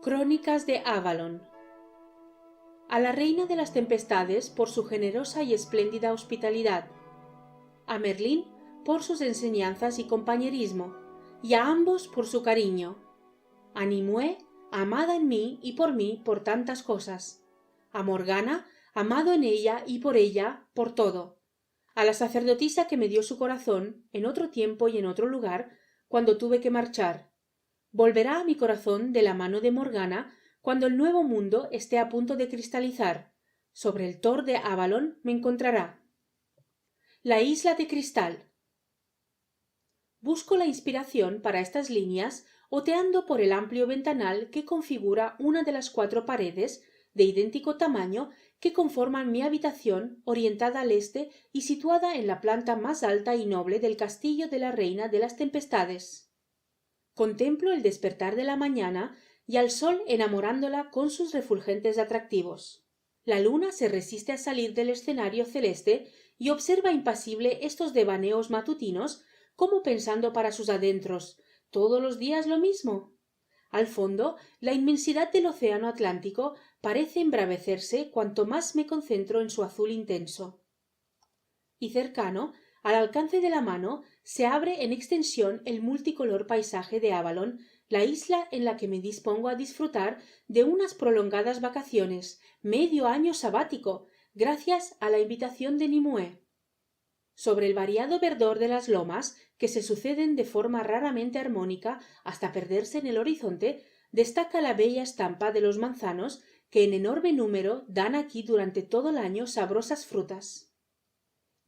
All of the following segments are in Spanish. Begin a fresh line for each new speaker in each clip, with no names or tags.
Crónicas de Avalon. A la reina de las tempestades por su generosa y espléndida hospitalidad, a Merlín por sus enseñanzas y compañerismo, y a ambos por su cariño, a Nimue, amada en mí y por mí por tantas cosas, a Morgana, amado en ella y por ella por todo, a la sacerdotisa que me dio su corazón en otro tiempo y en otro lugar cuando tuve que marchar. Volverá a mi corazón de la mano de Morgana cuando el nuevo mundo esté a punto de cristalizar. Sobre el Tor de Avalon me encontrará. La isla de cristal. Busco la inspiración para estas líneas oteando por el amplio ventanal que configura una de las 4 paredes de idéntico tamaño que conforman mi habitación orientada al este y situada en la planta más alta y noble del castillo de la reina de las tempestades. Contemplo el despertar de la mañana y al sol enamorándola con sus refulgentes atractivos. La luna se resiste a salir del escenario celeste y observa impasible estos devaneos matutinos como pensando para sus adentros, ¿todos los días lo mismo? Al fondo, la inmensidad del océano Atlántico parece embravecerse cuanto más me concentro en su azul intenso. Y cercano, al alcance de la mano, se abre en extensión el multicolor paisaje de Avalon, la isla en la que me dispongo a disfrutar de unas prolongadas vacaciones, medio año sabático, gracias a la invitación de Nimue. Sobre el variado verdor de las lomas, que se suceden de forma raramente armónica hasta perderse en el horizonte, destaca la bella estampa de los manzanos que en enorme número dan aquí durante todo el año sabrosas frutas.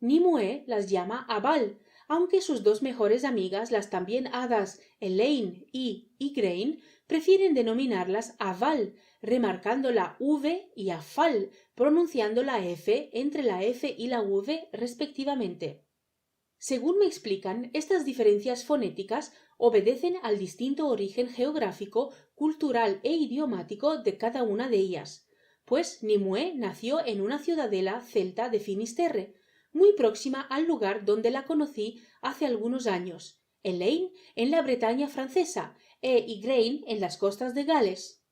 Nimue las llama Aval, aunque sus 2 mejores amigas, las también hadas Elaine y Igraine, prefieren denominarlas Aval, remarcando la V y Afal, pronunciando la F entre la F y la V respectivamente. Según me explican, estas diferencias fonéticas obedecen al distinto origen geográfico, cultural e idiomático de cada una de ellas, pues Nimue nació en una ciudadela celta de Finisterre, muy próxima al lugar donde la conocí hace algunos años, Elaine en la Bretaña francesa e Igraine en las costas de Gales.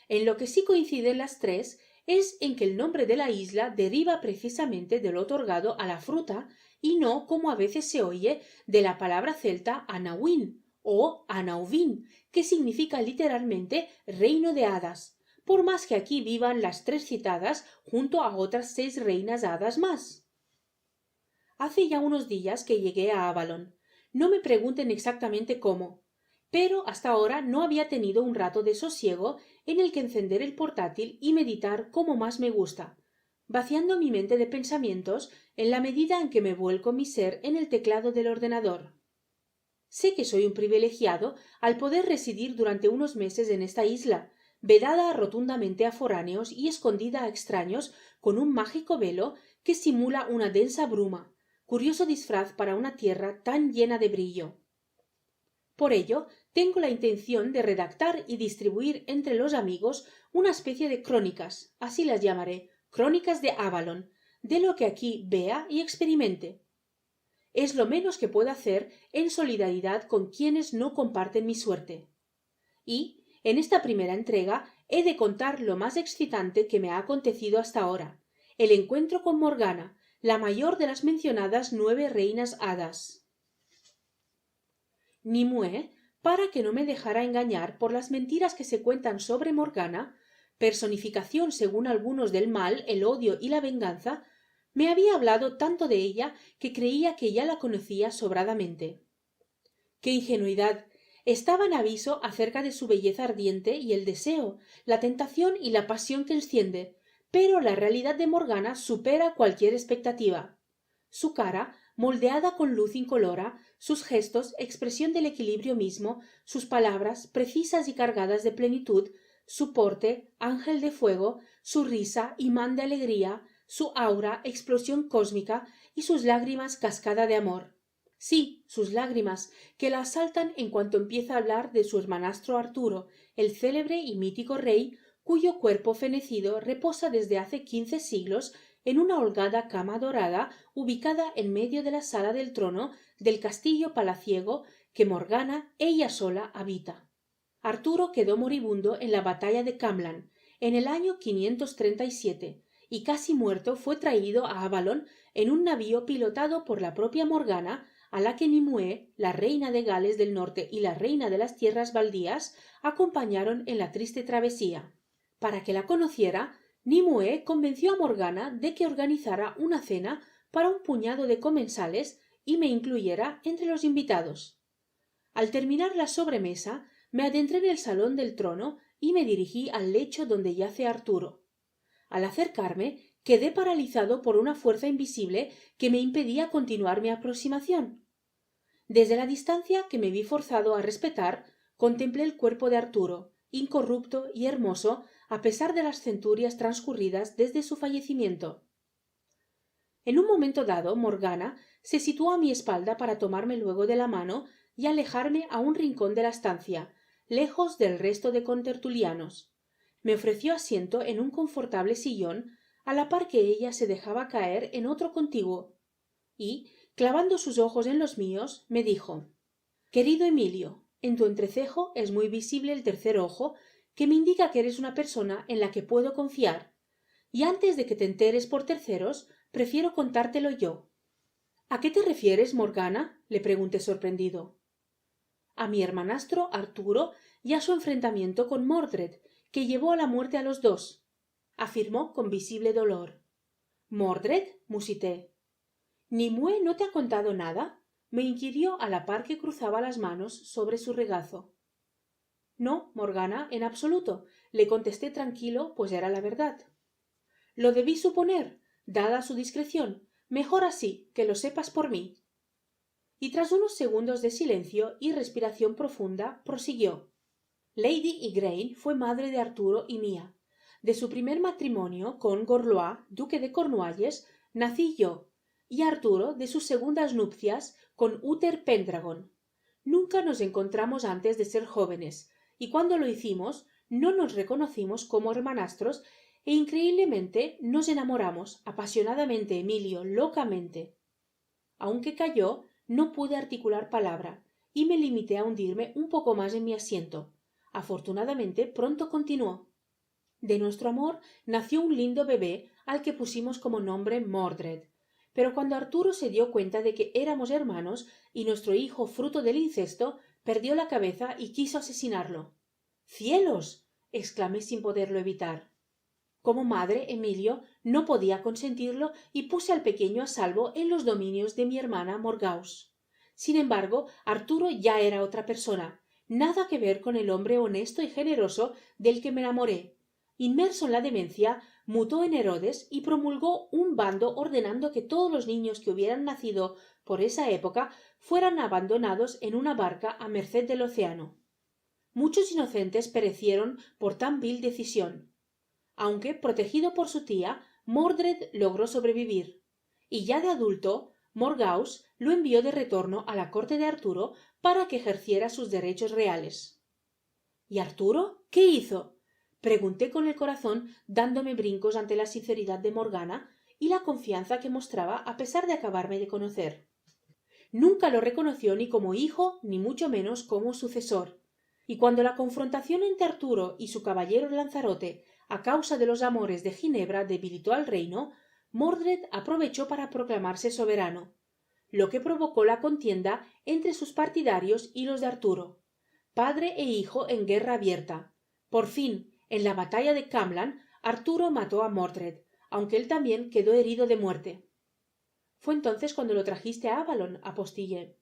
En lo que sí coinciden las 3 es en que el nombre de la isla deriva precisamente de lo otorgado a la fruta y no, como a veces se oye, de la palabra celta Anawin o Anauvin, que significa literalmente reino de hadas, por más que aquí vivan las 3 citadas junto a otras 6 reinas hadas más. Hace ya unos días que llegué a Avalon. No me pregunten exactamente cómo, pero hasta ahora no había tenido un rato de sosiego en el que encender el portátil y meditar como más me gusta, vaciando mi mente de pensamientos en la medida en que me vuelco mi ser en el teclado del ordenador. Sé que soy un privilegiado al poder residir durante unos meses en esta isla, vedada rotundamente a foráneos y escondida a extraños con un mágico velo que simula una densa bruma, curioso disfraz para una tierra tan llena de brillo. Por ello, tengo la intención de redactar y distribuir entre los amigos una especie de crónicas, así las llamaré, crónicas de Avalon, de lo que aquí vea y experimente. Es lo menos que puedo hacer en solidaridad con quienes no comparten mi suerte. Y, en esta primera entrega, he de contar lo más excitante que me ha acontecido hasta ahora, el encuentro con Morgana, la mayor de las mencionadas 9 reinas hadas. Nimue, para que no me dejara engañar por las mentiras que se cuentan sobre Morgana, personificación según algunos del mal, el odio y la venganza, me había hablado tanto de ella que creía que ya la conocía sobradamente. ¡Qué ingenuidad! Estaba en aviso acerca de su belleza ardiente y el deseo, la tentación y la pasión que enciende, pero la realidad de Morgana supera cualquier expectativa. Su cara, moldeada con luz incolora, sus gestos, expresión del equilibrio mismo, sus palabras, precisas y cargadas de plenitud, su porte, ángel de fuego, su risa, imán de alegría, su aura, explosión cósmica, y sus lágrimas, cascada de amor. Sí, sus lágrimas, que la asaltan en cuanto empieza a hablar de su hermanastro Arturo, el célebre y mítico rey, cuyo cuerpo fenecido reposa desde hace 15 siglos en una holgada cama dorada ubicada en medio de la sala del trono del castillo palaciego que Morgana, ella sola, habita. Arturo quedó moribundo en la batalla de Camlan, en el año 537, y casi muerto fue traído a Avalon en un navío pilotado por la propia Morgana, a la que Nimue, la reina de Gales del Norte y la reina de las tierras baldías, acompañaron en la triste travesía. Para que la conociera, Nimue convenció a Morgana de que organizara una cena para un puñado de comensales y me incluyera entre los invitados. Al terminar la sobremesa, me adentré en el salón del trono y me dirigí al lecho donde yace Arturo. Al acercarme, quedé paralizado por una fuerza invisible que me impedía continuar mi aproximación. Desde la distancia que me vi forzado a respetar, contemplé el cuerpo de Arturo, incorrupto y hermoso a pesar de las centurias transcurridas desde su fallecimiento. En un momento dado, Morgana se situó a mi espalda para tomarme luego de la mano y alejarme a un rincón de la estancia, lejos del resto de contertulianos. Me ofreció asiento en un confortable sillón, a la par que ella se dejaba caer en otro contiguo, y, clavando sus ojos en los míos, me dijo: «Querido Emilio, en tu entrecejo es muy visible el tercer ojo, que me indica que eres una persona en la que puedo confiar, y antes de que te enteres por terceros, prefiero contártelo yo». «¿A qué te refieres, Morgana?», le pregunté sorprendido. «A mi hermanastro Arturo y a su enfrentamiento con Mordred, que llevó a la muerte a los dos», afirmó con visible dolor. «¿Mordred?», musité. «¿Nimue no te ha contado nada?», me inquirió a la par que cruzaba las manos sobre su regazo. «No, Morgana, en absoluto», le contesté tranquilo, pues era la verdad. «Lo debí suponer, dada su discreción. Mejor así, que lo sepas por mí». Y tras unos segundos de silencio y respiración profunda, prosiguió: «Lady Igraine fue madre de Arturo y mía. De su primer matrimonio con Gorlois, duque de Cornualles, nací yo, y Arturo de sus segundas nupcias con Uther Pendragon. Nunca nos encontramos antes de ser jóvenes, y cuando lo hicimos no nos reconocimos como hermanastros e increíblemente nos enamoramos apasionadamente, Emilio, locamente». Aunque calló, no pude articular palabra y me limité a hundirme un poco más en mi asiento. Afortunadamente pronto continuó: «De nuestro amor nació un lindo bebé al que pusimos como nombre Mordred, pero cuando Arturo se dio cuenta de que éramos hermanos y nuestro hijo fruto del incesto, perdió la cabeza y quiso asesinarlo». «¡Cielos!», exclamé sin poderlo evitar. Como madre, Emilio, no podía consentirlo y puse al pequeño a salvo en los dominios de mi hermana Morgause. Sin embargo, Arturo ya era otra persona, nada que ver con el hombre honesto y generoso del que me enamoré. Inmerso en la demencia, mutó en Herodes y promulgó un bando ordenando que todos los niños que hubieran nacido por esa época fueran abandonados en una barca a merced del océano. Muchos inocentes perecieron por tan vil decisión. Aunque, protegido por su tía, Mordred logró sobrevivir, y ya de adulto, Morgause lo envió de retorno a la corte de Arturo para que ejerciera sus derechos reales. «¿Y Arturo? ¿Qué hizo?», pregunté con el corazón dándome brincos ante la sinceridad de Morgana y la confianza que mostraba a pesar de acabarme de conocer. Nunca lo reconoció ni como hijo ni mucho menos como sucesor, y cuando la confrontación entre Arturo y su caballero Lanzarote a causa de los amores de Ginebra debilitó al reino, Mordred aprovechó para proclamarse soberano, lo que provocó la contienda entre sus partidarios y los de Arturo, padre e hijo en guerra abierta. Por fin, en la batalla de Camlan, Arturo mató a Mordred, aunque él también quedó herido de muerte. «Fue entonces cuando lo trajiste a Avalon», apostillé.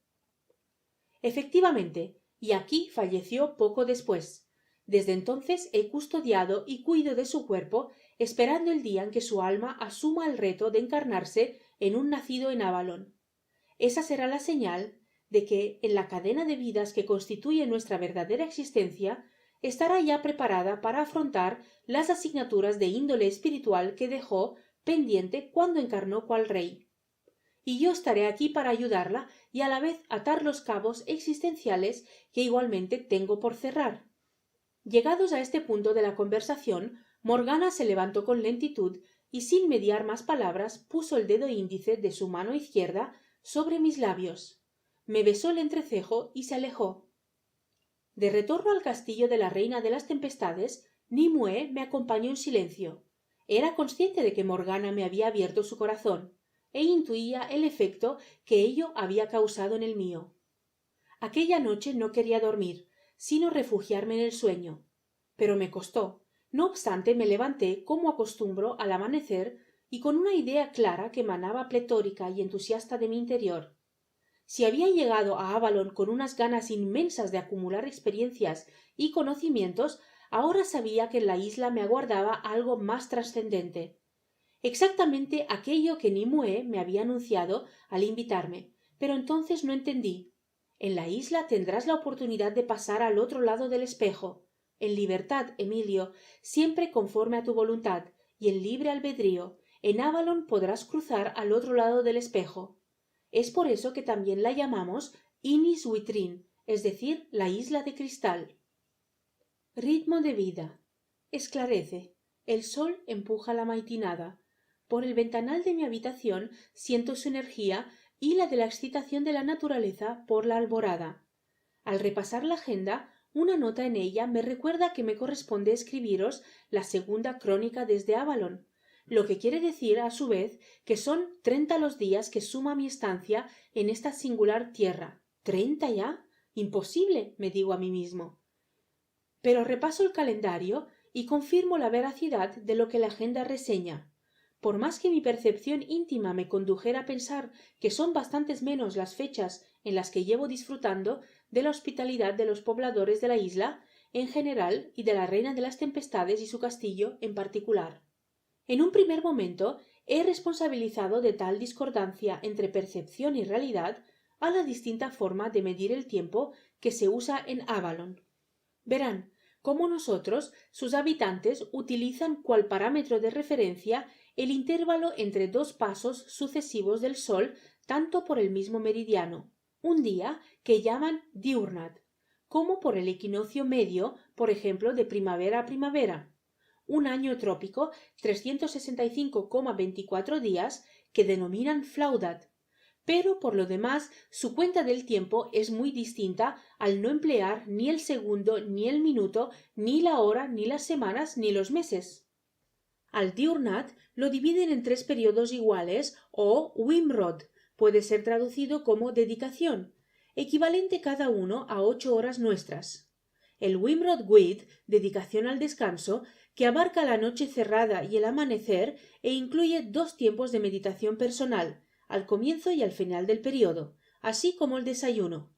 «Efectivamente, y aquí falleció poco después. Desde entonces he custodiado y cuido de su cuerpo, esperando el día en que su alma asuma el reto de encarnarse en un nacido en Avalon. Esa será la señal de que, en la cadena de vidas que constituye nuestra verdadera existencia, estará ya preparada para afrontar las asignaturas de índole espiritual que dejó pendiente cuando encarnó cual rey. Y yo estaré aquí para ayudarla y a la vez atar los cabos existenciales que igualmente tengo por cerrar». Llegados a este punto de la conversación, Morgana se levantó con lentitud y sin mediar más palabras puso el dedo índice de su mano izquierda sobre mis labios. Me besó el entrecejo y se alejó. De retorno al castillo de la reina de las tempestades, Nimue me acompañó en silencio. Era consciente de que Morgana me había abierto su corazón, e intuía el efecto que ello había causado en el mío. Aquella noche no quería dormir, sino refugiarme en el sueño. Pero me costó. No obstante, me levanté, como acostumbro, al amanecer, y con una idea clara que emanaba pletórica y entusiasta de mi interior. Si había llegado a Avalon con unas ganas inmensas de acumular experiencias y conocimientos, ahora sabía que en la isla me aguardaba algo más trascendente. Exactamente aquello que Nimue me había anunciado al invitarme, pero entonces no entendí. En la isla tendrás la oportunidad de pasar al otro lado del espejo. En libertad, Emilio, siempre conforme a tu voluntad, y en libre albedrío. En Avalon podrás cruzar al otro lado del espejo. Es por eso que también la llamamos Inis Witrin, es decir, la isla de cristal. Ritmo de vida. Esclarece. El sol empuja la maitinada. Por el ventanal de mi habitación siento su energía y la de la excitación de la naturaleza por la alborada. Al repasar la agenda, una nota en ella me recuerda que me corresponde escribiros la segunda crónica desde Avalon, lo que quiere decir, a su vez, que son 30 los días que suma mi estancia en esta singular tierra. ¿30 ya? Imposible, me digo a mí mismo. Pero repaso el calendario y confirmo la veracidad de lo que la agenda reseña. Por más que mi percepción íntima me condujera a pensar que son bastantes menos las fechas en las que llevo disfrutando de la hospitalidad de los pobladores de la isla en general y de la reina de las tempestades y su castillo en particular. En un primer momento he responsabilizado de tal discordancia entre percepción y realidad a la distinta forma de medir el tiempo que se usa en Avalon. Verán cómo nosotros, sus habitantes, utilizan cual parámetro de referencia el intervalo entre dos pasos sucesivos del sol tanto por el mismo meridiano, un día que llaman diurnat, como por el equinoccio medio, por ejemplo, de primavera a primavera, un año trópico 365,24 días que denominan flaudat, pero por lo demás su cuenta del tiempo es muy distinta al no emplear ni el segundo, ni el minuto, ni la hora, ni las semanas, ni los meses. Al diurnat lo dividen en 3 periodos iguales o Wimrod, puede ser traducido como dedicación, equivalente cada uno a 8 horas nuestras. El Wimrod Wid, dedicación al descanso, que abarca la noche cerrada y el amanecer e incluye 2 tiempos de meditación personal, al comienzo y al final del periodo, así como el desayuno.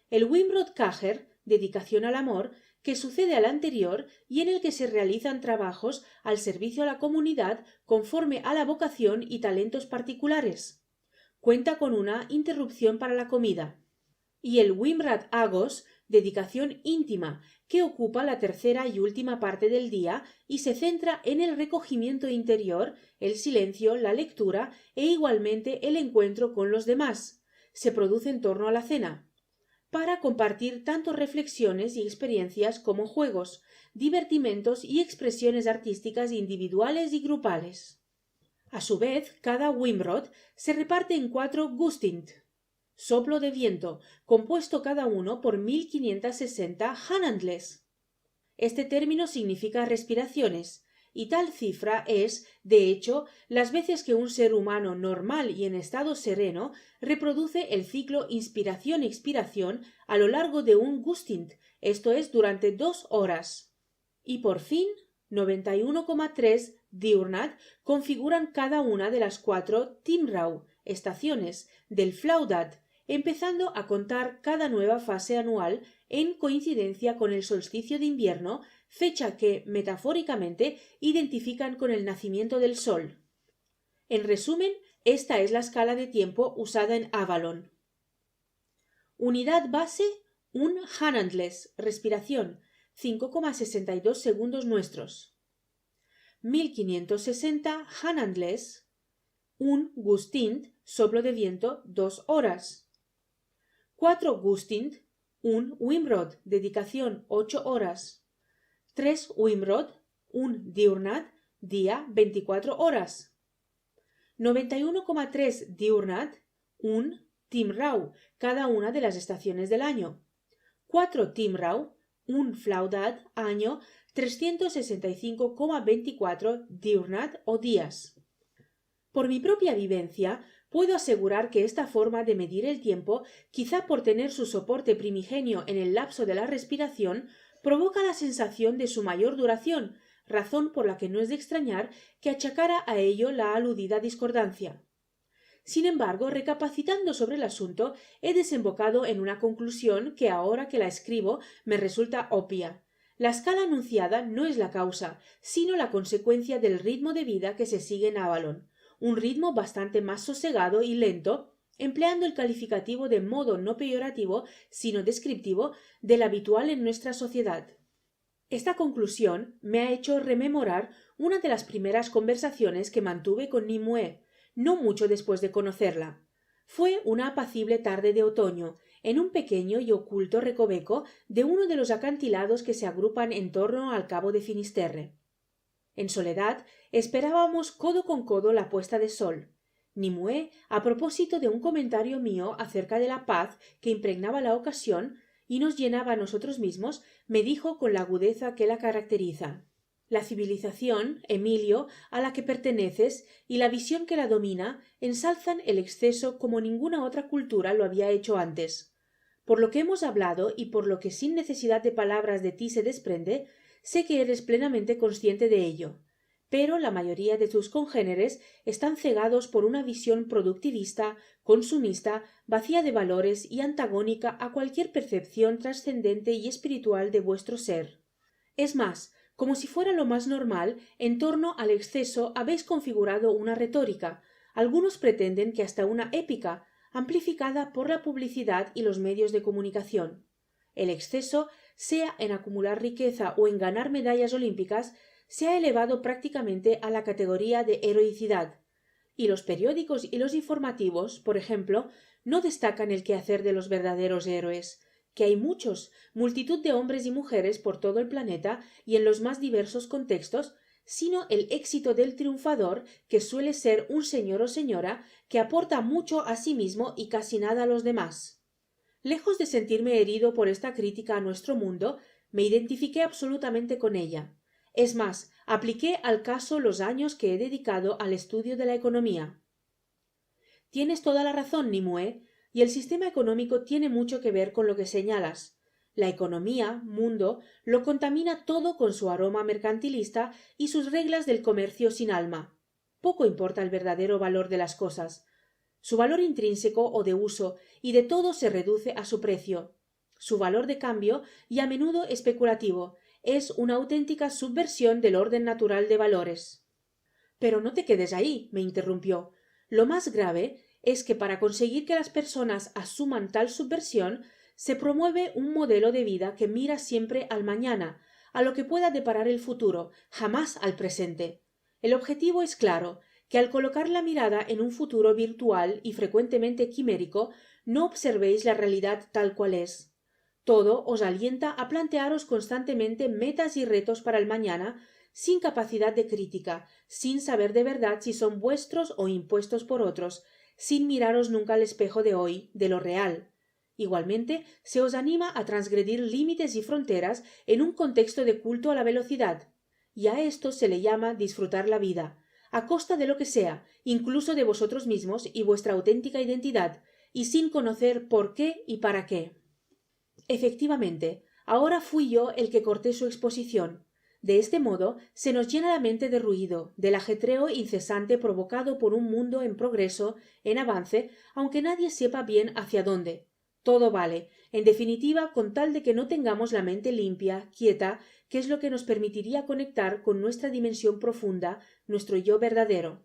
El Wimrod Kager, dedicación al amor, que sucede al anterior y en el que se realizan trabajos al servicio a la comunidad conforme a la vocación y talentos particulares. Cuenta con una interrupción para la comida. Y el Wimrad Agos, dedicación íntima, que ocupa la tercera y última parte del día y se centra en el recogimiento interior, el silencio, la lectura e igualmente el encuentro con los demás. Se produce en torno a la cena, para compartir tanto reflexiones y experiencias como juegos, divertimentos y expresiones artísticas individuales y grupales. A su vez, cada Wimrod se reparte en 4 Gustint, soplo de viento, compuesto cada uno por 1560 Hanandles. Este término significa respiraciones, y tal cifra es, de hecho, las veces que un ser humano normal y en estado sereno reproduce el ciclo inspiración-expiración a lo largo de un Gustint, esto es, durante 2 horas. Y por fin, 91,3 diurnat configuran cada una de las 4 Timrau, estaciones, del Flaudat, empezando a contar cada nueva fase anual en coincidencia con el solsticio de invierno, fecha que, metafóricamente, identifican con el nacimiento del sol. En resumen, esta es la escala de tiempo usada en Avalon. Unidad base, un Hanandles, respiración, 5,62 segundos nuestros. 1560 Hanandles, un Gustint, soplo de viento, 2 horas. 4 Gustint, un Wimrod, dedicación, 8 horas. 3 Wimrod, un diurnat, día, 24 horas. 91,3 diurnat, un Timrau, cada una de las estaciones del año. 4 Timrau, un Flaudat, año 365,24 diurnat o días. Por mi propia vivencia, puedo asegurar que esta forma de medir el tiempo, quizá por tener su soporte primigenio en el lapso de la respiración, provoca la sensación de su mayor duración, razón por la que no es de extrañar que achacara a ello la aludida discordancia. Sin embargo, recapacitando sobre el asunto, he desembocado en una conclusión que ahora que la escribo me resulta obvia. La escala anunciada no es la causa, sino la consecuencia del ritmo de vida que se sigue en Avalon, un ritmo bastante más sosegado y lento, empleando el calificativo de modo no peyorativo, sino descriptivo, del habitual en nuestra sociedad. Esta conclusión me ha hecho rememorar una de las primeras conversaciones que mantuve con Nimue, no mucho después de conocerla. Fue una apacible tarde de otoño, en un pequeño y oculto recoveco de uno de los acantilados que se agrupan en torno al cabo de Finisterre. En soledad esperábamos codo con codo la puesta de sol. Nimue, a propósito de un comentario mío acerca de la paz que impregnaba la ocasión y nos llenaba a nosotros mismos, me dijo con la agudeza que la caracteriza: la civilización, Emilio, a la que perteneces, y la visión que la domina, ensalzan el exceso como ninguna otra cultura lo había hecho antes. Por lo que hemos hablado y por lo que sin necesidad de palabras de ti se desprende, sé que eres plenamente consciente de ello. Pero la mayoría de tus congéneres están cegados por una visión productivista, consumista, vacía de valores y antagónica a cualquier percepción trascendente y espiritual de vuestro ser. Es más, como si fuera lo más normal, en torno al exceso habéis configurado una retórica, algunos pretenden que hasta una épica, amplificada por la publicidad y los medios de comunicación. El exceso, sea en acumular riqueza o en ganar medallas olímpicas, se ha elevado prácticamente a la categoría de heroicidad, y los periódicos y los informativos, por ejemplo, no destacan el quehacer de los verdaderos héroes, que hay muchos, multitud de hombres y mujeres por todo el planeta y en los más diversos contextos, sino el éxito del triunfador, que suele ser un señor o señora que aporta mucho a sí mismo y casi nada a los demás. Lejos de sentirme herido por esta crítica a nuestro mundo, me identifiqué absolutamente con ella. Es más, apliqué al caso los años que he dedicado al estudio de la economía. Tienes toda la razón, Nimue, y el sistema económico tiene mucho que ver con lo que señalas. La economía, mundo, lo contamina todo con su aroma mercantilista y sus reglas del comercio sin alma. Poco importa el verdadero valor de las cosas. Su valor intrínseco o de uso, y de todo se reduce a su precio. Su valor de cambio, y a menudo especulativo, es una auténtica subversión del orden natural de valores. Pero no te quedes ahí, me interrumpió. Lo más grave es que para conseguir que las personas asuman tal subversión, se promueve un modelo de vida que mira siempre al mañana, a lo que pueda deparar el futuro, jamás al presente. El objetivo es claro, que al colocar la mirada en un futuro virtual y frecuentemente quimérico, no observéis la realidad tal cual es. Todo os alienta a plantearos constantemente metas y retos para el mañana, sin capacidad de crítica, sin saber de verdad si son vuestros o impuestos por otros, sin miraros nunca al espejo de hoy, de lo real. Igualmente, se os anima a transgredir límites y fronteras en un contexto de culto a la velocidad, y a esto se le llama disfrutar la vida, a costa de lo que sea, incluso de vosotros mismos y vuestra auténtica identidad, y sin conocer por qué y para qué. Efectivamente, ahora fui yo el que corté su exposición. De este modo se nos llena la mente de ruido, del ajetreo incesante provocado por un mundo en progreso, en avance, aunque nadie sepa bien hacia dónde. Todo vale, en definitiva, con tal de que no tengamos la mente limpia, quieta, que es lo que nos permitiría conectar con nuestra dimensión profunda, nuestro yo verdadero.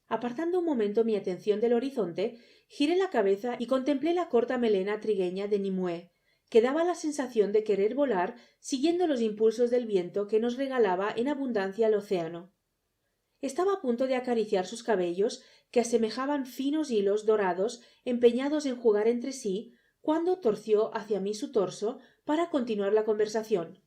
Apartando un momento mi atención del horizonte, giré la cabeza y contemplé la corta melena trigueña de Nimue, que daba la sensación de querer volar siguiendo los impulsos del viento que nos regalaba en abundancia el océano. Estaba a punto de acariciar sus cabellos, que asemejaban finos hilos dorados empeñados en jugar entre sí, cuando torció hacia mí su torso para continuar la conversación.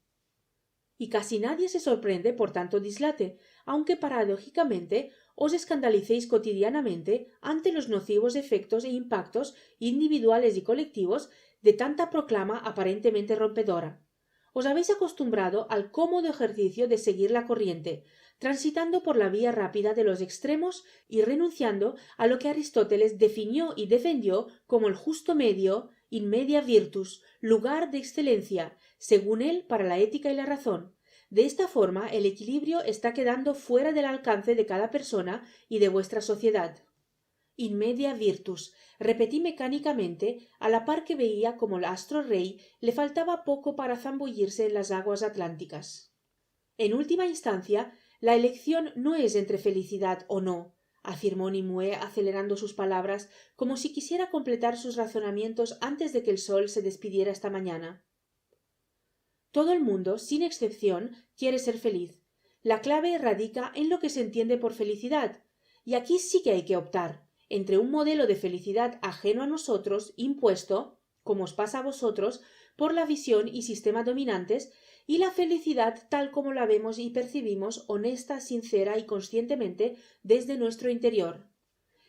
Y casi nadie se sorprende por tanto dislate, aunque paradójicamente os escandalicéis cotidianamente ante los nocivos efectos e impactos individuales y colectivos de tanta proclama aparentemente rompedora. Os habéis acostumbrado al cómodo ejercicio de seguir la corriente, transitando por la vía rápida de los extremos y renunciando a lo que Aristóteles definió y defendió como el justo medio, in media virtus, lugar de excelencia, según él, para la ética y la razón. De esta forma, el equilibrio está quedando fuera del alcance de cada persona y de vuestra sociedad. In media virtus, repetí mecánicamente, a la par que veía como el astro rey le faltaba poco para zambullirse en las aguas atlánticas. En última instancia, la elección no es entre felicidad o no, afirmó Nimue acelerando sus palabras como si quisiera completar sus razonamientos antes de que el sol se despidiera esta mañana. Todo el mundo, sin excepción, quiere ser feliz. La clave radica en lo que se entiende por felicidad, y aquí sí que hay que optar entre un modelo de felicidad ajeno a nosotros, impuesto, como os pasa a vosotros, por la visión y sistema dominantes, y la felicidad tal como la vemos y percibimos honesta, sincera y conscientemente desde nuestro interior.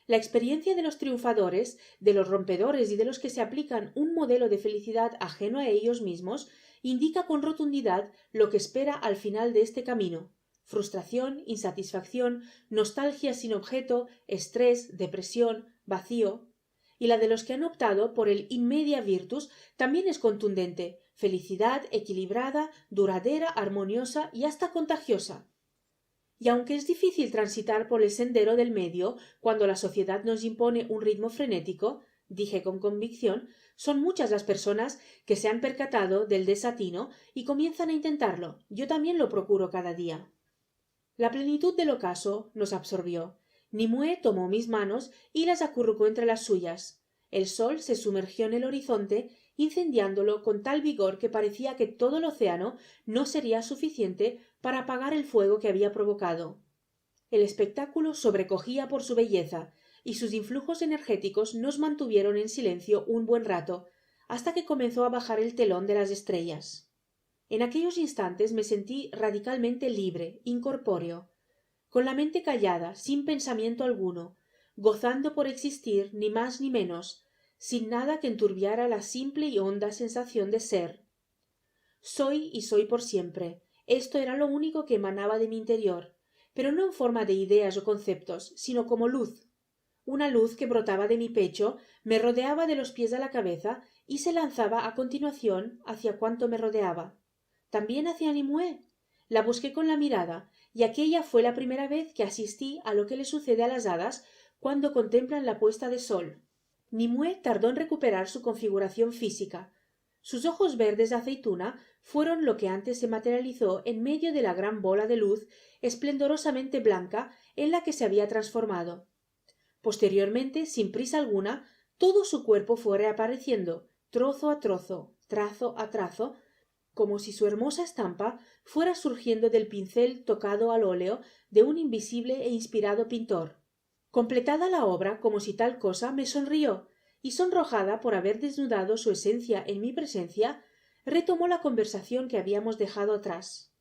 La experiencia de los triunfadores, de los rompedores y de los que se aplican un modelo de felicidad ajeno a ellos mismos, indica con rotundidad lo que espera al final de este camino: frustración, insatisfacción, nostalgia sin objeto, estrés, depresión, vacío. Y la de los que han optado por el in media virtus también es contundente: felicidad equilibrada, duradera, armoniosa y hasta contagiosa. Y aunque es difícil transitar por el sendero del medio cuando la sociedad nos impone un ritmo frenético, dije con convicción, son muchas las personas que se han percatado del desatino y comienzan a intentarlo. Yo también lo procuro cada día. La plenitud del ocaso nos absorbió. Nimue tomó mis manos y las acurrucó entre las suyas. El sol se sumergió en el horizonte, incendiándolo con tal vigor que parecía que todo el océano no sería suficiente para apagar el fuego que había provocado. El espectáculo sobrecogía por su belleza, y sus influjos energéticos nos mantuvieron en silencio un buen rato, hasta que comenzó a bajar el telón de las estrellas. En aquellos instantes me sentí radicalmente libre, incorpóreo, con la mente callada, sin pensamiento alguno, gozando por existir, ni más ni menos, sin nada que enturbiara la simple y honda sensación de ser. Soy y soy por siempre. Esto era lo único que emanaba de mi interior, pero no en forma de ideas o conceptos, sino como luz. Una luz que brotaba de mi pecho, me rodeaba de los pies a la cabeza y se lanzaba a continuación hacia cuanto me rodeaba. También hacia Nimue. La busqué con la mirada, y aquella fue la primera vez que asistí a lo que le sucede a las hadas cuando contemplan la puesta de sol. Nimue tardó en recuperar su configuración física. Sus ojos verdes de aceituna fueron lo que antes se materializó en medio de la gran bola de luz esplendorosamente blanca en la que se había transformado. Posteriormente, sin prisa alguna, todo su cuerpo fue reapareciendo, trozo a trozo, trazo a trazo, como si su hermosa estampa fuera surgiendo del pincel tocado al óleo de un invisible e inspirado pintor. Completada la obra como si tal cosa, me sonrió, y sonrojada por haber desnudado su esencia en mi presencia, retomó la conversación que habíamos dejado atrás.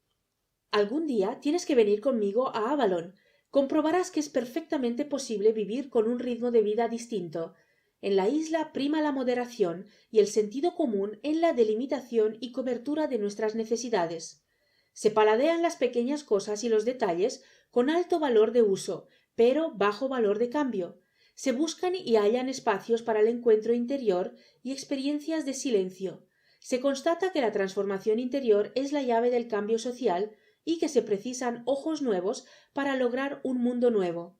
Algún día tienes que venir conmigo a Avalon. Comprobarás que es perfectamente posible vivir con un ritmo de vida distinto. En la isla prima la moderación y el sentido común en la delimitación y cobertura de nuestras necesidades. Se paladean las pequeñas cosas y los detalles con alto valor de uso, pero bajo valor de cambio. Se buscan y hallan espacios para el encuentro interior y experiencias de silencio. Se constata que la transformación interior es la llave del cambio social y que se precisan ojos nuevos para lograr un mundo nuevo.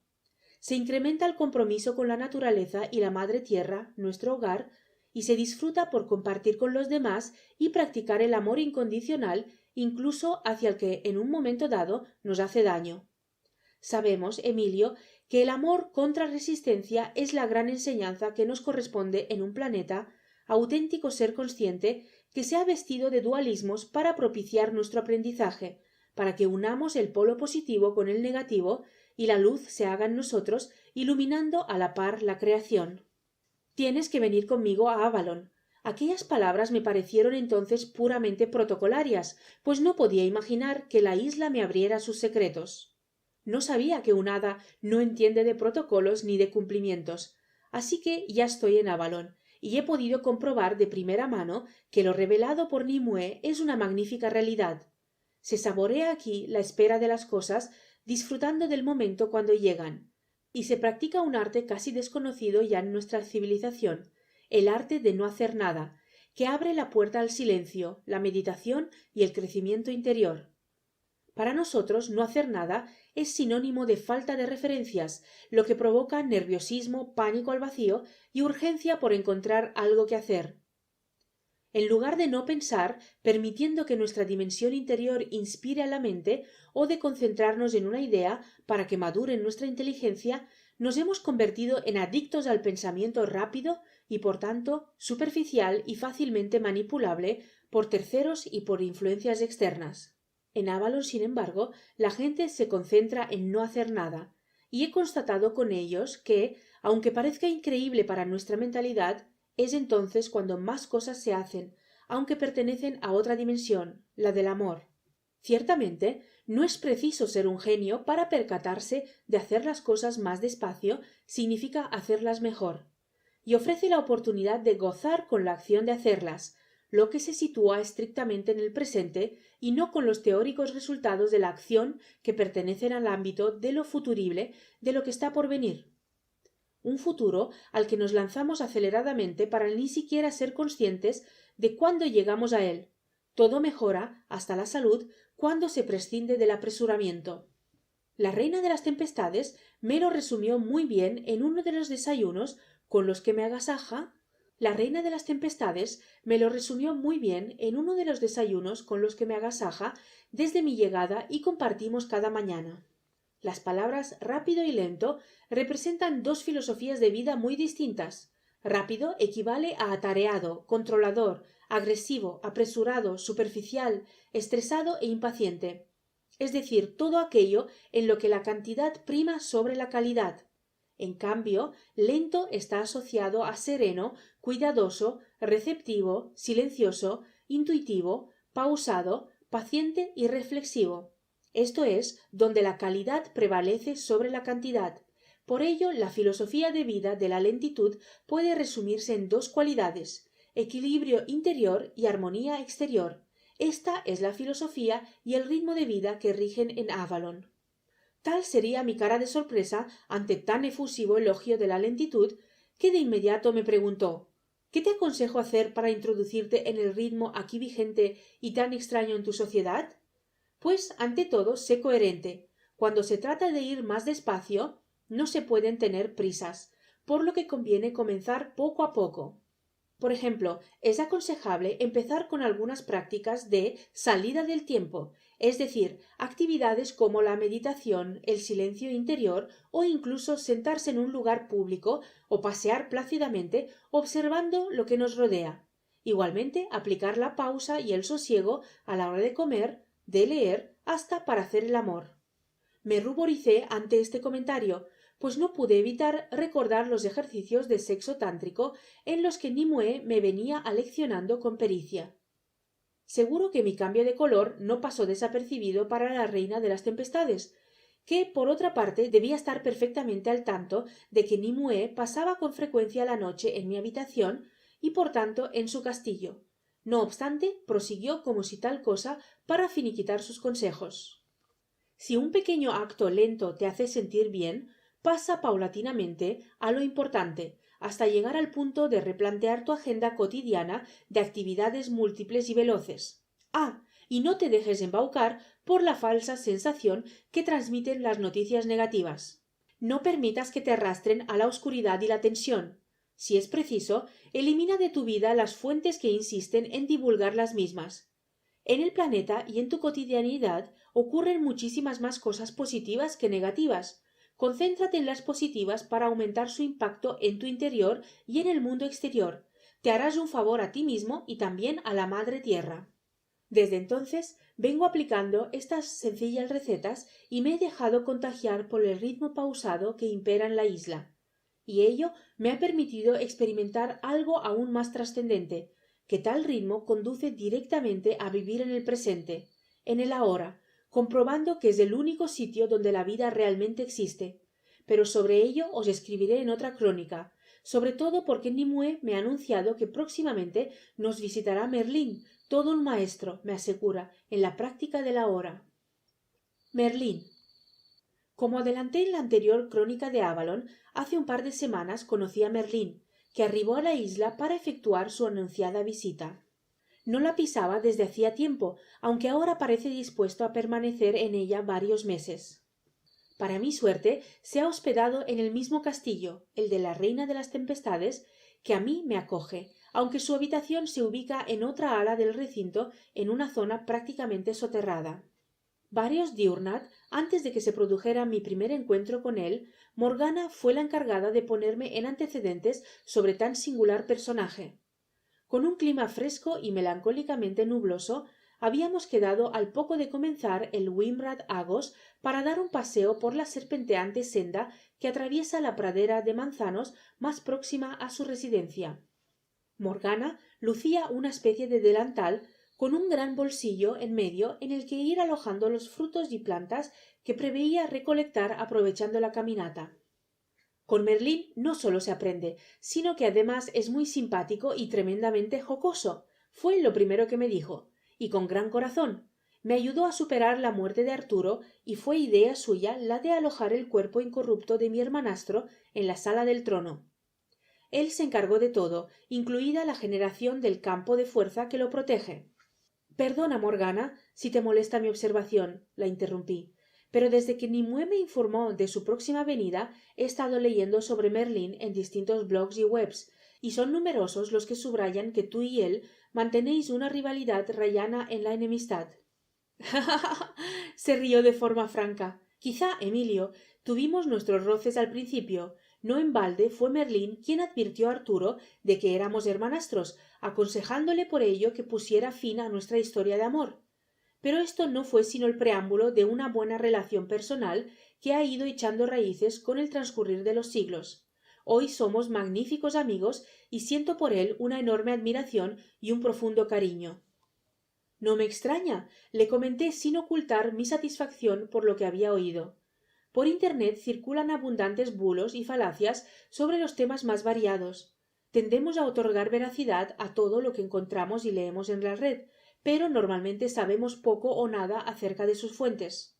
Se incrementa el compromiso con la naturaleza y la madre tierra, nuestro hogar, y se disfruta por compartir con los demás y practicar el amor incondicional incluso hacia el que en un momento dado nos hace daño. Sabemos, Emilio, que el amor contra resistencia es la gran enseñanza que nos corresponde en un planeta, auténtico ser consciente, que se ha vestido de dualismos para propiciar nuestro aprendizaje, para que unamos el polo positivo con el negativo y la luz se haga en nosotros, iluminando a la par la creación. Tienes que venir conmigo a Avalon. Aquellas palabras me parecieron entonces puramente protocolarias, pues no podía imaginar que la isla me abriera sus secretos. No sabía que un hada no entiende de protocolos ni de cumplimientos, así que ya estoy en Avalon, y he podido comprobar de primera mano que lo revelado por Nimue es una magnífica realidad. Se saborea aquí la espera de las cosas, disfrutando del momento cuando llegan, y se practica un arte casi desconocido ya en nuestra civilización, el arte de no hacer nada, que abre la puerta al silencio, la meditación y el crecimiento interior. Para nosotros no hacer nada es sinónimo de falta de referencias, lo que provoca nerviosismo, pánico al vacío y urgencia por encontrar algo que hacer. En lugar de no pensar, permitiendo que nuestra dimensión interior inspire a la mente, o de concentrarnos en una idea para que madure en nuestra inteligencia, nos hemos convertido en adictos al pensamiento rápido y, por tanto, superficial y fácilmente manipulable por terceros y por influencias externas. En Avalon, sin embargo, la gente se concentra en no hacer nada, y he constatado con ellos que, aunque parezca increíble para nuestra mentalidad, es entonces cuando más cosas se hacen, aunque pertenecen a otra dimensión, la del amor. Ciertamente, no es preciso ser un genio para percatarse de hacer las cosas más despacio significa hacerlas mejor, y ofrece la oportunidad de gozar con la acción de hacerlas, lo que se sitúa estrictamente en el presente y no con los teóricos resultados de la acción que pertenecen al ámbito de lo futurible, de lo que está por venir. Un futuro al que nos lanzamos aceleradamente para ni siquiera ser conscientes de cuándo llegamos a él. Todo mejora, hasta la salud, cuando se prescinde del apresuramiento. La reina de las tempestades me lo resumió muy bien en uno de los desayunos con los que me agasaja. La reina de las tempestades me lo resumió muy bien en uno de los desayunos con los que me agasaja desde mi llegada y compartimos cada mañana. Las palabras rápido y lento representan dos filosofías de vida muy distintas. Rápido equivale a atareado, controlador, agresivo, apresurado, superficial, estresado e impaciente. Es decir, todo aquello en lo que la cantidad prima sobre la calidad. En cambio, lento está asociado a sereno, cuidadoso, receptivo, silencioso, intuitivo, pausado, paciente y reflexivo. Esto es, donde la calidad prevalece sobre la cantidad. Por ello, la filosofía de vida de la lentitud puede resumirse en dos cualidades: equilibrio interior y armonía exterior. Esta es la filosofía y el ritmo de vida que rigen en Avalon. Tal sería mi cara de sorpresa ante tan efusivo elogio de la lentitud, que de inmediato me preguntó: ¿qué te aconsejo hacer para introducirte en el ritmo aquí vigente y tan extraño en tu sociedad? Pues, ante todo, sé coherente. Cuando se trata de ir más despacio, no se pueden tener prisas, por lo que conviene comenzar poco a poco. Por ejemplo, es aconsejable empezar con algunas prácticas de salida del tiempo, es decir, actividades como la meditación, el silencio interior o incluso sentarse en un lugar público o pasear plácidamente observando lo que nos rodea. Igualmente, aplicar la pausa y el sosiego a la hora de comer, de leer, hasta para hacer el amor. Me ruboricé ante este comentario, pues no pude evitar recordar los ejercicios de sexo tántrico en los que Nimue me venía aleccionando con pericia. Seguro que mi cambio de color no pasó desapercibido para la reina de las tempestades, que, por otra parte, debía estar perfectamente al tanto de que Nimue pasaba con frecuencia la noche en mi habitación y, por tanto, en su castillo. No obstante, prosiguió como si tal cosa para finiquitar sus consejos. Si un pequeño acto lento te hace sentir bien, pasa paulatinamente a lo importante, hasta llegar al punto de replantear tu agenda cotidiana de actividades múltiples y veloces. Y no te dejes embaucar por la falsa sensación que transmiten las noticias negativas. No permitas que te arrastren a la oscuridad y la tensión. Si es preciso, elimina de tu vida las fuentes que insisten en divulgar las mismas. En el planeta y en tu cotidianidad ocurren muchísimas más cosas positivas que negativas. Concéntrate en las positivas para aumentar su impacto en tu interior y en el mundo exterior. Te harás un favor a ti mismo y también a la Madre Tierra. Desde entonces vengo aplicando estas sencillas recetas y me he dejado contagiar por el ritmo pausado que impera en la isla. Y ello me ha permitido experimentar algo aún más trascendente, que tal ritmo conduce directamente a vivir en el presente, en el ahora, comprobando que es el único sitio donde la vida realmente existe. Pero sobre ello os escribiré en otra crónica, sobre todo porque Nimue me ha anunciado que próximamente nos visitará Merlín, todo un maestro, me asegura, en la práctica de la hora. Merlín. Como adelanté en la anterior crónica de Avalon, hace un par de semanas conocí a Merlín, que arribó a la isla para efectuar su anunciada visita. No la pisaba desde hacía tiempo, aunque ahora parece dispuesto a permanecer en ella varios meses. Para mi suerte, se ha hospedado en el mismo castillo, el de la Reina de las Tempestades, que a mí me acoge, aunque su habitación se ubica en otra ala del recinto, en una zona prácticamente soterrada. Varios diurnat antes de que se produjera mi primer encuentro con él, Morgana fue la encargada de ponerme en antecedentes sobre tan singular personaje. Con un clima fresco y melancólicamente nubloso, habíamos quedado al poco de comenzar el Wimrad Agos para dar un paseo por la serpenteante senda que atraviesa la pradera de manzanos más próxima a su residencia. Morgana lucía una especie de delantal con un gran bolsillo en medio en el que ir alojando los frutos y plantas que preveía recolectar aprovechando la caminata. Con Merlín no solo se aprende, sino que además es muy simpático y tremendamente jocoso. Fue lo primero que me dijo, y con gran corazón. Me ayudó a superar la muerte de Arturo y fue idea suya la de alojar el cuerpo incorrupto de mi hermanastro en la sala del trono. Él se encargó de todo, incluida la generación del campo de fuerza que lo protege. Perdona, Morgana, si te molesta mi observación, la interrumpí, pero desde que Nimue me informó de su próxima venida he estado leyendo sobre Merlín en distintos blogs y webs, y son numerosos los que subrayan que tú y él mantenéis una rivalidad rayana en la enemistad. Se rió de forma franca. Quizá, Emilio, tuvimos nuestros roces al principio. No en balde fue Merlín quien advirtió a Arturo de que éramos hermanastros, aconsejándole por ello que pusiera fin a nuestra historia de amor. Pero esto no fue sino el preámbulo de una buena relación personal que ha ido echando raíces con el transcurrir de los siglos. Hoy somos magníficos amigos y siento por él una enorme admiración y un profundo cariño. No me extraña, le comenté sin ocultar mi satisfacción por lo que había oído. Por Internet circulan abundantes bulos y falacias sobre los temas más variados. Tendemos a otorgar veracidad a todo lo que encontramos y leemos en la red, pero normalmente sabemos poco o nada acerca de sus fuentes.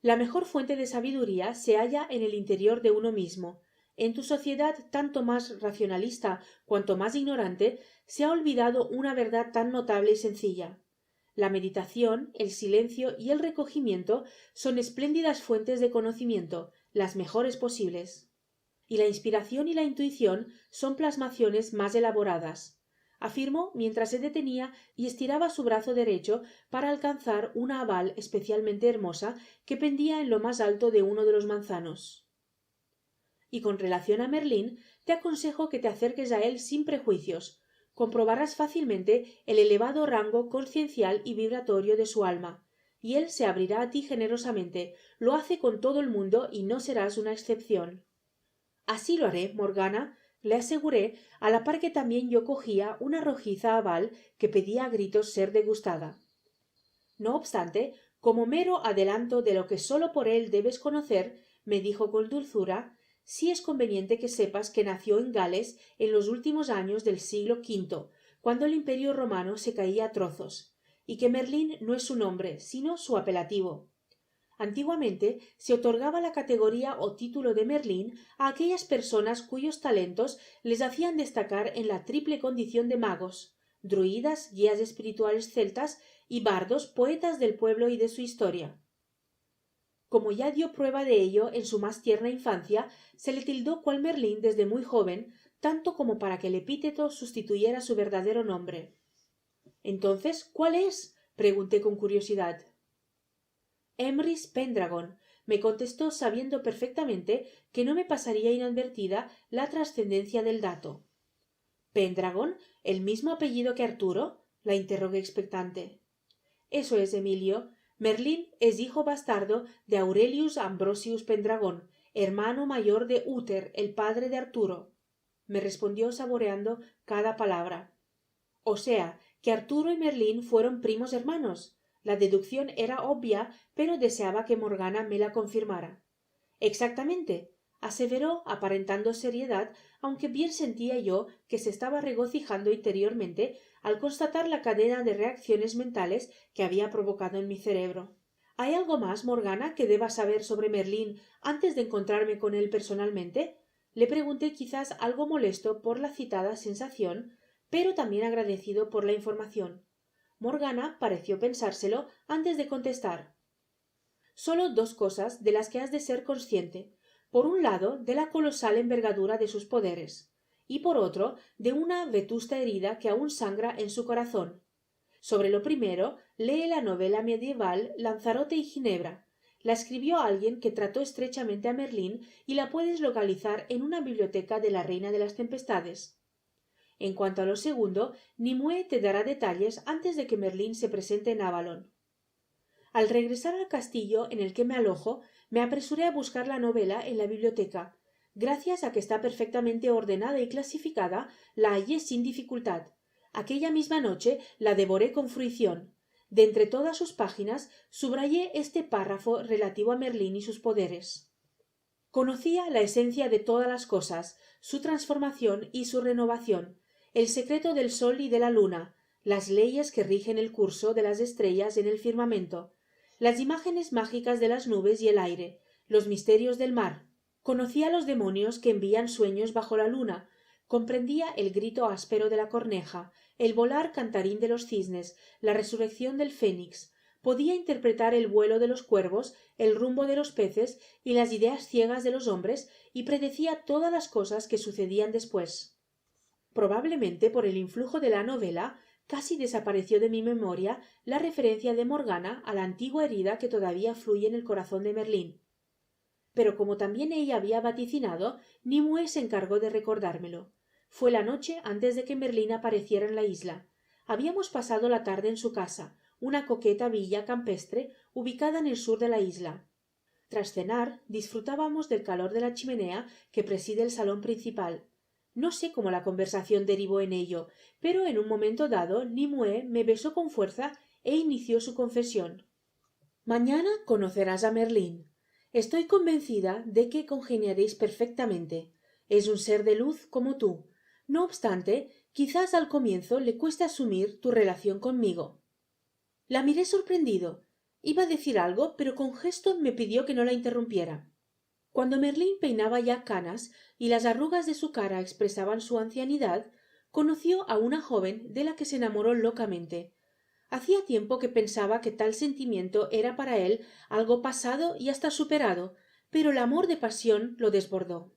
La mejor fuente de sabiduría se halla en el interior de uno mismo. En tu sociedad tanto más racionalista cuanto más ignorante se ha olvidado una verdad tan notable y sencilla. La meditación, el silencio y el recogimiento son espléndidas fuentes de conocimiento, las mejores posibles. Y la inspiración y la intuición son plasmaciones más elaboradas, afirmó mientras se detenía y estiraba su brazo derecho para alcanzar una aval especialmente hermosa que pendía en lo más alto de uno de los manzanos. Y con relación a Merlín, te aconsejo que te acerques a él sin prejuicios. Comprobarás fácilmente el elevado rango consciencial y vibratorio de su alma, y él se abrirá a ti generosamente. Lo hace con todo el mundo y no serás una excepción. Así lo haré, Morgana, le aseguré, a la par que también yo cogía una rojiza aval que pedía a gritos ser degustada. No obstante, como mero adelanto de lo que sólo por él debes conocer, me dijo con dulzura, sí es conveniente que sepas que nació en Gales en los últimos años del siglo V, cuando el Imperio romano se caía a trozos, y que Merlín no es su nombre, sino su apelativo. Antiguamente se otorgaba la categoría o título de Merlín a aquellas personas cuyos talentos les hacían destacar en la triple condición de magos, druidas, guías espirituales celtas y bardos, poetas del pueblo y de su historia. Como ya dio prueba de ello en su más tierna infancia, se le tildó cual Merlín desde muy joven, tanto como para que el epíteto sustituyera su verdadero nombre. Entonces, ¿cuál es? Pregunté con curiosidad. Emrys Pendragon, me contestó sabiendo perfectamente que no me pasaría inadvertida la trascendencia del dato. ¿Pendragon? ¿El mismo apellido que Arturo? La interrogué expectante. Eso es, Emilio. Merlín es hijo bastardo de Aurelius Ambrosius Pendragon, hermano mayor de Uther, el padre de Arturo. Me respondió saboreando cada palabra. O sea, que Arturo y Merlín fueron primos hermanos. La deducción era obvia, pero deseaba que Morgana me la confirmara. Exactamente, aseveró aparentando seriedad, aunque bien sentía yo que se estaba regocijando interiormente al constatar la cadena de reacciones mentales que había provocado en mi cerebro. ¿Hay algo más, Morgana, que deba saber sobre Merlín antes de encontrarme con él personalmente? Le pregunté, quizás algo molesto por la citada sensación, pero también agradecido por la información. Morgana pareció pensárselo antes de contestar. Solo dos cosas de las que has de ser consciente. Por un lado, de la colosal envergadura de sus poderes, y por otro, de una vetusta herida que aún sangra en su corazón. Sobre lo primero, lee la novela medieval Lanzarote y Ginebra. La escribió alguien que trató estrechamente a Merlín y la puedes localizar en una biblioteca de la Reina de las Tempestades. En cuanto a lo segundo, Nimue te dará detalles antes de que Merlín se presente en Avalon. Al regresar al castillo en el que me alojo, me apresuré a buscar la novela en la biblioteca. Gracias a que está perfectamente ordenada y clasificada, la hallé sin dificultad. Aquella misma noche la devoré con fruición. De entre todas sus páginas subrayé este párrafo relativo a Merlín y sus poderes. Conocía la esencia de todas las cosas, su transformación y su renovación, el secreto del sol y de la luna, las leyes que rigen el curso de las estrellas en el firmamento, las imágenes mágicas de las nubes y el aire, los misterios del mar. Conocía los demonios que envían sueños bajo la luna, comprendía el grito áspero de la corneja, el volar cantarín de los cisnes, la resurrección del fénix. Podía interpretar el vuelo de los cuervos, el rumbo de los peces y las ideas ciegas de los hombres, y predecía todas las cosas que sucedían después. Probablemente por el influjo de la novela casi desapareció de mi memoria la referencia de Morgana a la antigua herida que todavía fluye en el corazón de Merlín. Pero como también ella había vaticinado, Nimue se encargó de recordármelo. Fue la noche antes de que Merlín apareciera en la isla. Habíamos pasado la tarde en su casa, una coqueta villa campestre ubicada en el sur de la isla. Tras cenar, disfrutábamos del calor de la chimenea que preside el salón principal. No sé cómo la conversación derivó en ello, pero en un momento dado Nimue me besó con fuerza e inició su confesión. Mañana conocerás a Merlín. Estoy convencida de que congeniaréis perfectamente. Es un ser de luz como tú. No obstante, quizás al comienzo le cueste asumir tu relación conmigo. La miré sorprendido. Iba a decir algo, pero con gesto me pidió que no la interrumpiera. Cuando Merlín peinaba ya canas y las arrugas de su cara expresaban su ancianidad, conoció a una joven de la que se enamoró locamente. Hacía tiempo que pensaba que tal sentimiento era para él algo pasado y hasta superado, pero el amor de pasión lo desbordó.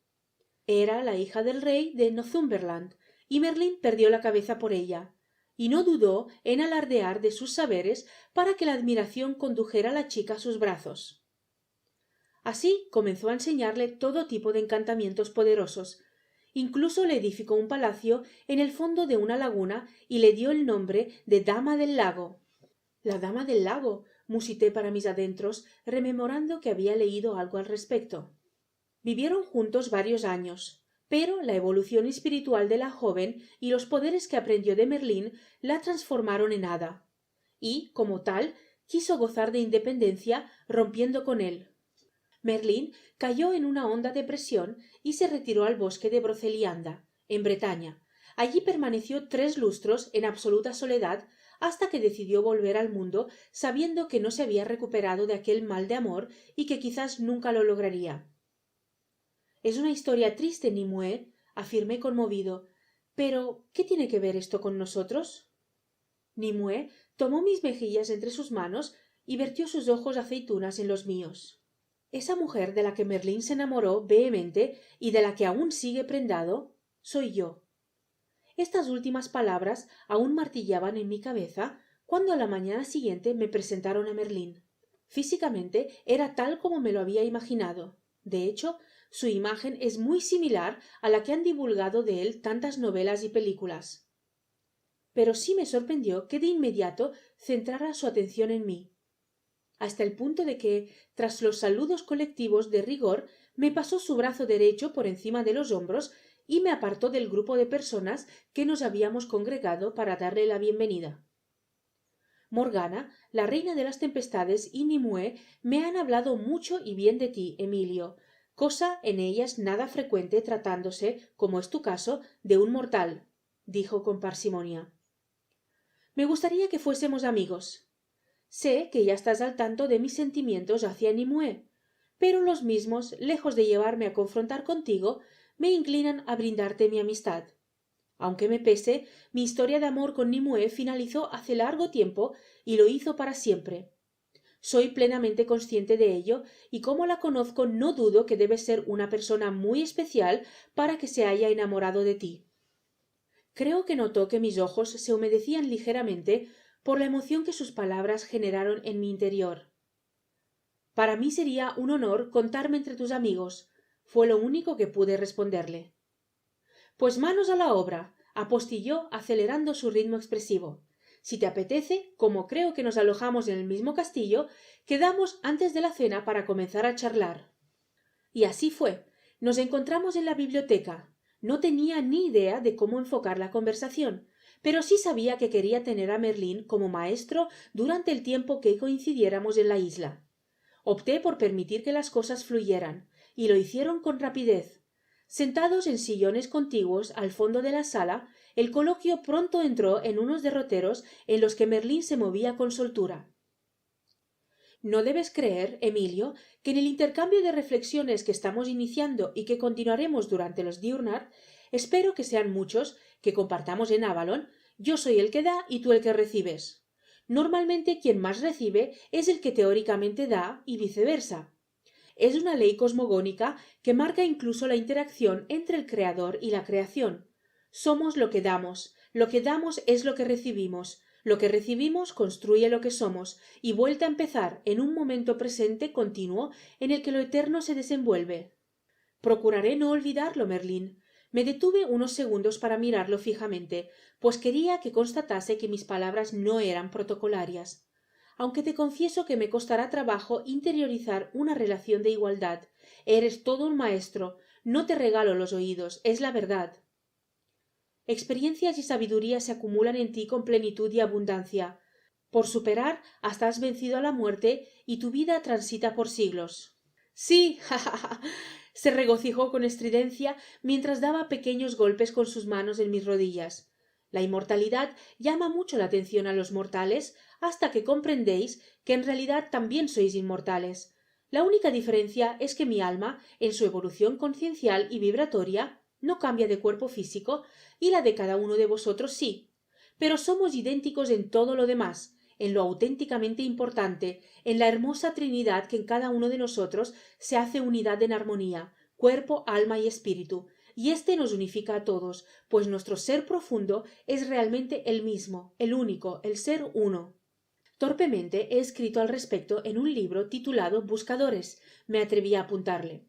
Era la hija del rey de Northumberland, y Merlín perdió la cabeza por ella, y no dudó en alardear de sus saberes para que la admiración condujera a la chica a sus brazos. Así comenzó a enseñarle todo tipo de encantamientos poderosos. Incluso le edificó un palacio en el fondo de una laguna y le dio el nombre de Dama del Lago. La Dama del Lago, musité para mis adentros, rememorando que había leído algo al respecto. Vivieron juntos varios años, pero la evolución espiritual de la joven y los poderes que aprendió de Merlín la transformaron en hada, y, como tal, quiso gozar de independencia, rompiendo con él. Merlín cayó en una honda depresión y se retiró al bosque de Brocelianda, en Bretaña. Allí permaneció 3 lustros en absoluta soledad hasta que decidió volver al mundo, sabiendo que no se había recuperado de aquel mal de amor y que quizás nunca lo lograría. Es una historia triste, Nimue, afirmé conmovido. Pero, ¿qué tiene que ver esto con nosotros? Nimue tomó mis mejillas entre sus manos y vertió sus ojos aceitunas en los míos. Esa mujer de la que Merlín se enamoró vehemente y de la que aún sigue prendado, soy yo. Estas últimas palabras aún martillaban en mi cabeza cuando a la mañana siguiente me presentaron a Merlín. Físicamente era tal como me lo había imaginado. De hecho, su imagen es muy similar a la que han divulgado de él tantas novelas y películas. Pero sí me sorprendió que de inmediato centrara su atención en mí, hasta el punto de que, tras los saludos colectivos de rigor, me pasó su brazo derecho por encima de los hombros y me apartó del grupo de personas que nos habíamos congregado para darle la bienvenida. Morgana, la reina de las tempestades, y Nimue me han hablado mucho y bien de ti, Emilio, cosa en ellas nada frecuente tratándose, como es tu caso, de un mortal, dijo con parsimonia. Me gustaría que fuésemos amigos. Sé que ya estás al tanto de mis sentimientos hacia Nimue, pero los mismos, lejos de llevarme a confrontar contigo, me inclinan a brindarte mi amistad. Aunque me pese, mi historia de amor con Nimue finalizó hace largo tiempo y lo hizo para siempre. Soy plenamente consciente de ello y como la conozco no dudo que debe ser una persona muy especial para que se haya enamorado de ti. Creo que notó que mis ojos se humedecían ligeramente por la emoción que sus palabras generaron en mi interior. Para mí sería un honor contarme entre tus amigos, fue lo único que pude responderle. Pues manos a la obra, apostilló acelerando su ritmo expresivo. Si te apetece, como creo que nos alojamos en el mismo castillo, quedamos antes de la cena para comenzar a charlar. Y así fue. Nos encontramos en la biblioteca. No tenía ni idea de cómo enfocar la conversación, pero sí sabía que quería tener a Merlín como maestro durante el tiempo que coincidiéramos en la isla. Opté por permitir que las cosas fluyeran, y lo hicieron con rapidez. Sentados en sillones contiguos al fondo de la sala, el coloquio pronto entró en unos derroteros en los que Merlín se movía con soltura. No debes creer, Emilio, que en el intercambio de reflexiones que estamos iniciando y que continuaremos durante los diurnal, espero que sean muchos, que compartamos en Avalon, yo soy el que da y tú el que recibes. Normalmente quien más recibe es el que teóricamente da y viceversa. Es una ley cosmogónica que marca incluso la interacción entre el creador y la creación. Somos lo que damos es lo que recibimos construye lo que somos, y vuelta a empezar en un momento presente continuo en el que lo eterno se desenvuelve. Procuraré no olvidarlo, Merlín. Me detuve unos segundos para mirarlo fijamente, pues quería que constatase que mis palabras no eran protocolarias. Aunque te confieso que me costará trabajo interiorizar una relación de igualdad. Eres todo un maestro. No te regalo los oídos, es la verdad. Experiencias y sabiduría se acumulan en ti con plenitud y abundancia. Por superar hasta has vencido a la muerte y tu vida transita por siglos. Sí, ja, ja, ja. Se regocijó con estridencia mientras daba pequeños golpes con sus manos en mis rodillas. La inmortalidad llama mucho la atención a los mortales hasta que comprendéis que en realidad también sois inmortales. La única diferencia es que mi alma, en su evolución conciencial y vibratoria, no cambia de cuerpo físico y la de cada uno de vosotros sí. Pero somos idénticos en todo lo demás, en lo auténticamente importante, en la hermosa Trinidad que en cada uno de nosotros se hace unidad en armonía, cuerpo, alma y espíritu, y éste nos unifica a todos, pues nuestro ser profundo es realmente el mismo, el único, el ser uno. Torpemente he escrito al respecto en un libro titulado Buscadores, me atreví a apuntarle.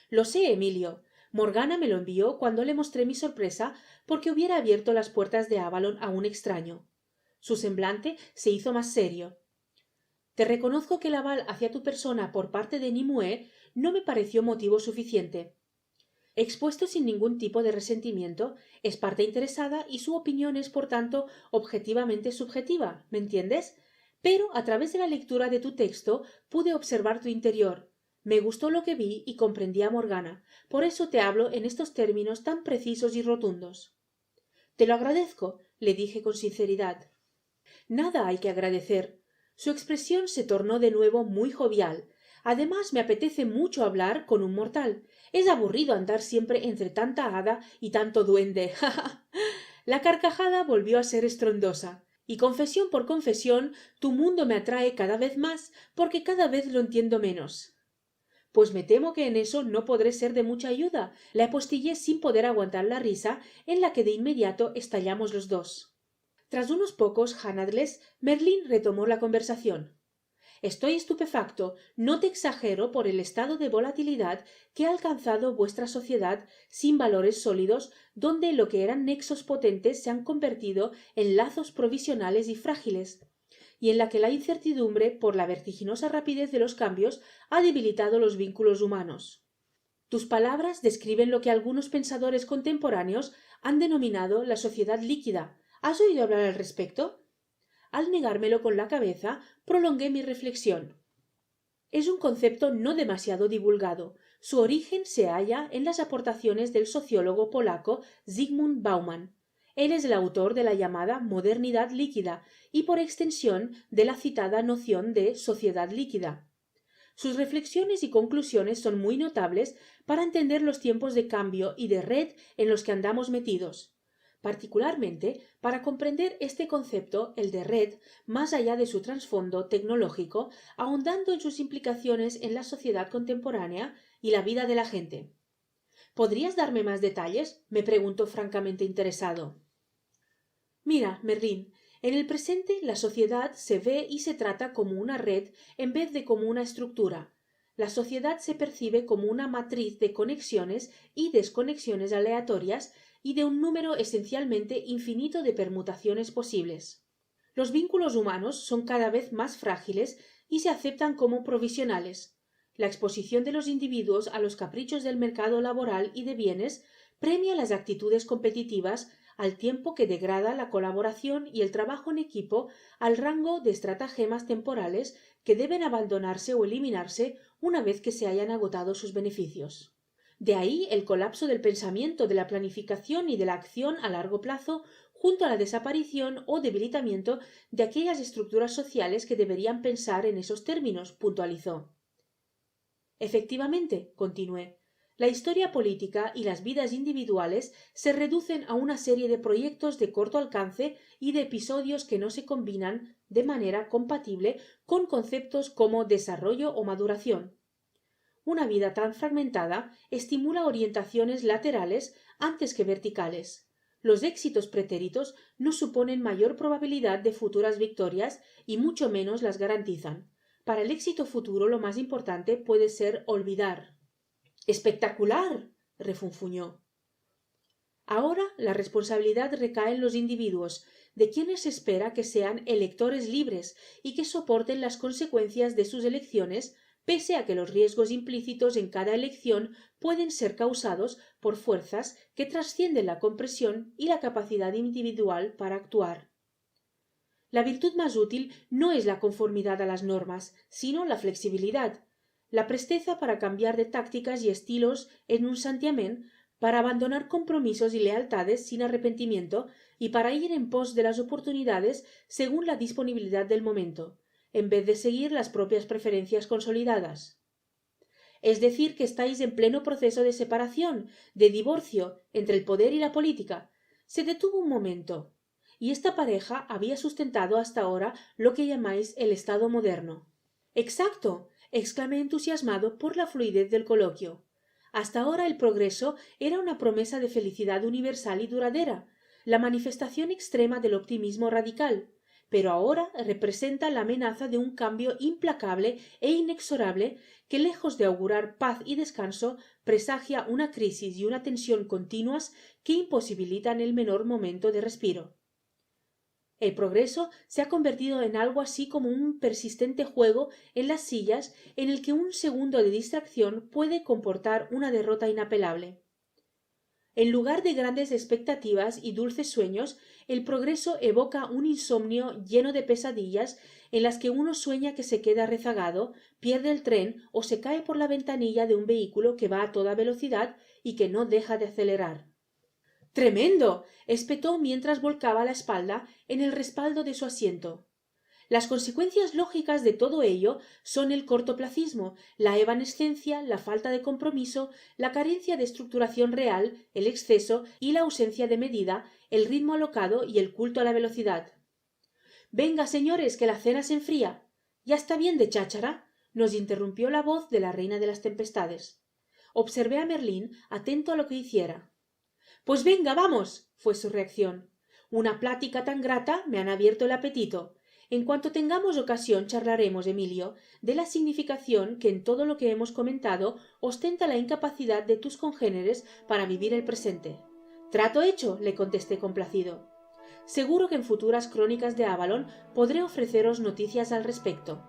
Lo sé, Emilio. Morgana me lo envió cuando le mostré mi sorpresa porque hubiera abierto las puertas de Avalon a un extraño. Su semblante se hizo más serio. Te reconozco que el aval hacia tu persona por parte de Nimue no me pareció motivo suficiente. Expuesto sin ningún tipo de resentimiento, es parte interesada y su opinión es, por tanto, objetivamente subjetiva, ¿me entiendes? Pero a través de la lectura de tu texto pude observar tu interior. Me gustó lo que vi y comprendí a Morgana. Por eso te hablo en estos términos tan precisos y rotundos. Te lo agradezco, le dije con sinceridad. Nada hay que agradecer. Su expresión se tornó de nuevo muy jovial. Además, me apetece mucho hablar con un mortal. Es aburrido andar siempre entre tanta hada y tanto duende. La carcajada volvió a ser estrondosa. Y confesión por confesión, tu mundo me atrae cada vez más, porque cada vez lo entiendo menos. Pues me temo que en eso no podré ser de mucha ayuda. Le apostillé sin poder aguantar la risa, en la que de inmediato estallamos los dos. Tras unos pocos jánadles, Merlín retomó la conversación. Estoy estupefacto, no te exagero por el estado de volatilidad que ha alcanzado vuestra sociedad sin valores sólidos, donde lo que eran nexos potentes se han convertido en lazos provisionales y frágiles, y en la que la incertidumbre, por la vertiginosa rapidez de los cambios, ha debilitado los vínculos humanos. Tus palabras describen lo que algunos pensadores contemporáneos han denominado la sociedad líquida. ¿Has oído hablar al respecto? Al negármelo con la cabeza, prolongué mi reflexión. Es un concepto no demasiado divulgado. Su origen se halla en las aportaciones del sociólogo polaco Zygmunt Bauman. Él es el autor de la llamada modernidad líquida y, por extensión, de la citada noción de sociedad líquida. Sus reflexiones y conclusiones son muy notables para entender los tiempos de cambio y de red en los que andamos metidos. Particularmente, para comprender este concepto, el de red, más allá de su trasfondo tecnológico, ahondando en sus implicaciones en la sociedad contemporánea y la vida de la gente. ¿Podrías darme más detalles?, me preguntó francamente interesado. Mira, Merlín, en el presente la sociedad se ve y se trata como una red en vez de como una estructura. La sociedad se percibe como una matriz de conexiones y desconexiones aleatorias y de un número esencialmente infinito de permutaciones posibles. Los vínculos humanos son cada vez más frágiles y se aceptan como provisionales. La exposición de los individuos a los caprichos del mercado laboral y de bienes premia las actitudes competitivas al tiempo que degrada la colaboración y el trabajo en equipo al rango de estratagemas temporales que deben abandonarse o eliminarse una vez que se hayan agotado sus beneficios. De ahí el colapso del pensamiento, de la planificación y de la acción a largo plazo, junto a la desaparición o debilitamiento de aquellas estructuras sociales que deberían pensar en esos términos, puntualizó. Efectivamente, continué, la historia política y las vidas individuales se reducen a una serie de proyectos de corto alcance y de episodios que no se combinan de manera compatible con conceptos como desarrollo o maduración. Una vida tan fragmentada estimula orientaciones laterales antes que verticales. Los éxitos pretéritos no suponen mayor probabilidad de futuras victorias y mucho menos las garantizan. Para el éxito futuro lo más importante puede ser olvidar. ¡Espectacular!, refunfuñó. Ahora la responsabilidad recae en los individuos, de quienes se espera que sean electores libres y que soporten las consecuencias de sus elecciones, pese a que los riesgos implícitos en cada elección pueden ser causados por fuerzas que trascienden la comprensión y la capacidad individual para actuar. La virtud más útil no es la conformidad a las normas, sino la flexibilidad, la presteza para cambiar de tácticas y estilos en un santiamén, para abandonar compromisos y lealtades sin arrepentimiento y para ir en pos de las oportunidades según la disponibilidad del momento, en vez de seguir las propias preferencias consolidadas. Es decir, que estáis en pleno proceso de separación, de divorcio entre el poder y la política. Se detuvo un momento. Y esta pareja había sustentado hasta ahora lo que llamáis el Estado moderno. Exacto, exclamé entusiasmado por la fluidez del coloquio. Hasta ahora el progreso era una promesa de felicidad universal y duradera, la manifestación extrema del optimismo radical, pero ahora representa la amenaza de un cambio implacable e inexorable que, lejos de augurar paz y descanso, presagia una crisis y una tensión continuas que imposibilitan el menor momento de respiro. El progreso se ha convertido en algo así como un persistente juego en las sillas en el que un segundo de distracción puede comportar una derrota inapelable. En lugar de grandes expectativas y dulces sueños, el progreso evoca un insomnio lleno de pesadillas en las que uno sueña que se queda rezagado, pierde el tren o se cae por la ventanilla de un vehículo que va a toda velocidad y que no deja de acelerar. ¡Tremendo!, espetó mientras volcaba la espalda en el respaldo de su asiento. Las consecuencias lógicas de todo ello son el cortoplacismo, la evanescencia, la falta de compromiso, la carencia de estructuración real, el exceso y la ausencia de medida, el ritmo alocado y el culto a la velocidad. «Venga, señores, que la cena se enfría. Ya está bien de cháchara», nos interrumpió la voz de la reina de las tempestades. Observé a Merlín atento a lo que hiciera. «Pues venga, vamos», fue su reacción. «Una plática tan grata me han abierto el apetito. En cuanto tengamos ocasión charlaremos, Emilio, de la significación que en todo lo que hemos comentado ostenta la incapacidad de tus congéneres para vivir el presente». «Trato hecho», le contesté complacido. «Seguro que en futuras crónicas de Avalon podré ofreceros noticias al respecto».